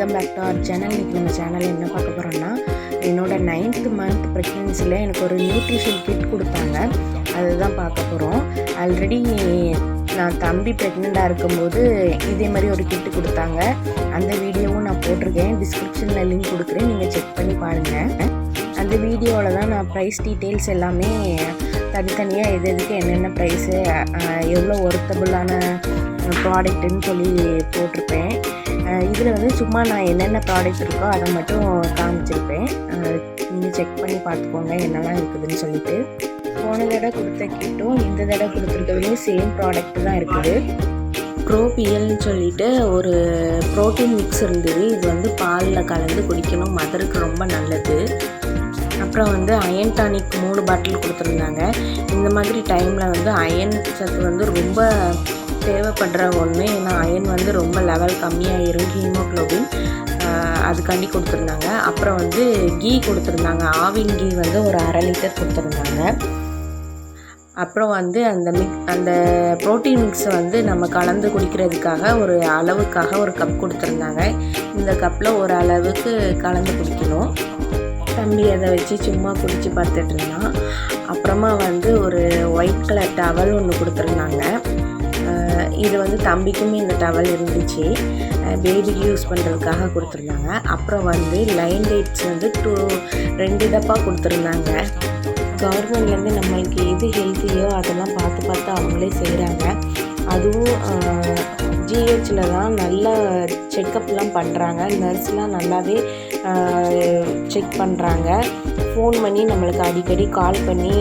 Welcome back to our channel. இன்றைக்கி நம்ம சேனலில் என்ன பார்க்க போகிறோம்னா, என்னோடய 9th மந்த் ப்ரெக்னென்சியில் எனக்கு ஒரு நியூட்ரிஷன் கிட் கொடுத்தாங்க. அதுதான் பார்க்க போகிறோம். ஆல்ரெடி நான் தம்பி ப்ரெக்னெண்ட்டாக இருக்கும்போது இதே மாதிரி ஒரு கிட்டு கொடுத்தாங்க. அந்த வீடியோவும் நான் போட்டிருக்கேன். டிஸ்கிரிப்ஷனில் லிங்க் கொடுக்குறேன், நீங்கள் செக் பண்ணி பாருங்கள். அந்த வீடியோவில் தான் நான் ப்ரைஸ் டீட்டெயில்ஸ் எல்லாமே தனித்தனியாக எதுக்கு என்னென்ன ப்ரைஸு, எவ்வளோ ஒர்த்தபுளான ப்ராடக்ட்டுன்னு சொல்லி போட்டிருப்பேன். இதில் வந்து சும்மா நான் என்னென்ன ப்ராடக்ட் இருக்கோ அதை மட்டும் காமிச்சிருப்பேன். நீங்கள் செக் பண்ணி பார்த்துக்கோங்க என்னெல்லாம் இருக்குதுன்னு சொல்லிட்டு. போன தடவை கொடுத்த கிட்டும் இந்த தடவை கொடுத்துருக்கிறதுலையும் சேம் ப்ராடக்ட் தான் இருக்குது. ப்ரோபியல்னு சொல்லிட்டு ஒரு ப்ரோட்டீன் மிக்ஸ் இருந்தது. இது வந்து பாலில் கலந்து குடிக்கணும், மதருக்கு ரொம்ப நல்லது. அப்புறம் வந்து அயன் டானிக் 3 பாட்டில் கொடுத்துருந்தாங்க. இந்த மாதிரி டைமில் வந்து அயன் சத்து வந்து ரொம்ப தேவைப்படுற ஒன்று. ஏன்னா அயன் வந்து ரொம்ப லெவல் கம்மியாகிரும், ஹீமோக்ளோபின், அதுக்காண்டி கொடுத்துருந்தாங்க. அப்புறம் வந்து கீ கொடுத்துருந்தாங்க. ஆவின் கீ வந்து ஒரு 1/2 லிட்டர் கொடுத்துருந்தாங்க. அப்புறம் வந்து அந்த ப்ரோட்டீன் மிக்ஸை வந்து நம்ம கலந்து குடிக்கிறதுக்காக ஒரு அளவுக்காக ஒரு கப் கொடுத்துருந்தாங்க. இந்த கப்பில் ஒரு அளவுக்கு கலந்து குடிக்கணும். தம்பி அதை வச்சு சும்மா குடித்து பார்த்துட்டு இருந்தான். அப்புறமா வந்து ஒரு ஒயிட் கலர் டவல் ஒன்று கொடுத்துருந்தாங்க. இது வந்து தம்பிக்குமே இந்த டவல் இருந்துச்சு, பேபிக்கு யூஸ் பண்ணுறதுக்காக கொடுத்துருந்தாங்க. அப்புறம் வந்து லைன் டேட்ஸ் வந்து 2 டப்பா கொடுத்துருந்தாங்க. கவர்மெண்ட்லேருந்து நம்மளுக்கு எது ஹெல்த்தியோ அதெல்லாம் பார்த்து அவங்களே செய்கிறாங்க. அதுவும் ஜிஹெச்சில் தான் நல்லா செக்கப்லாம் பண்ணுறாங்க. நர்ஸ்லாம் நல்லாவே செக் பண்ணுறாங்க. ஃபோன் பண்ணி நம்மளுக்கு அடிக்கடி கால் பண்ணி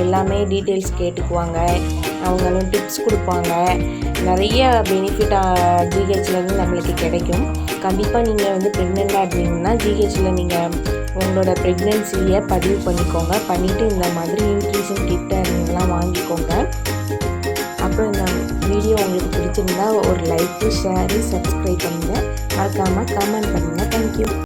எல்லாமே டீட்டெயில்ஸ் கேட்டுக்குவாங்க. அவங்களும் டிப்ஸ் கொடுப்பாங்க. நிறைய பெனிஃபிட்டாக ஜிஹெச்லேருந்து நம்மளுக்கு கிடைக்கும். கண்டிப்பாக நீங்கள் வந்து ப்ரெக்னெண்ட்டாக இருந்தீங்கன்னா ஜிஹெச்சில் நீங்கள் உங்களோட ப்ரெக்னென்சியை பதிவு பண்ணிவிட்டு இந்த மாதிரி நியூட்ரிஷன் கிட்டை நீங்களாம் வாங்கிக்கோங்க. அப்புறம் இந்த வீடியோ உங்களுக்கு பிடிச்சிருந்தா ஒரு லைக்கு, ஷேரு, சப்ஸ்கிரைப் பண்ணுங்கள். மறக்காமல் கமெண்ட் பண்ணுங்கள். தேங்க்யூ.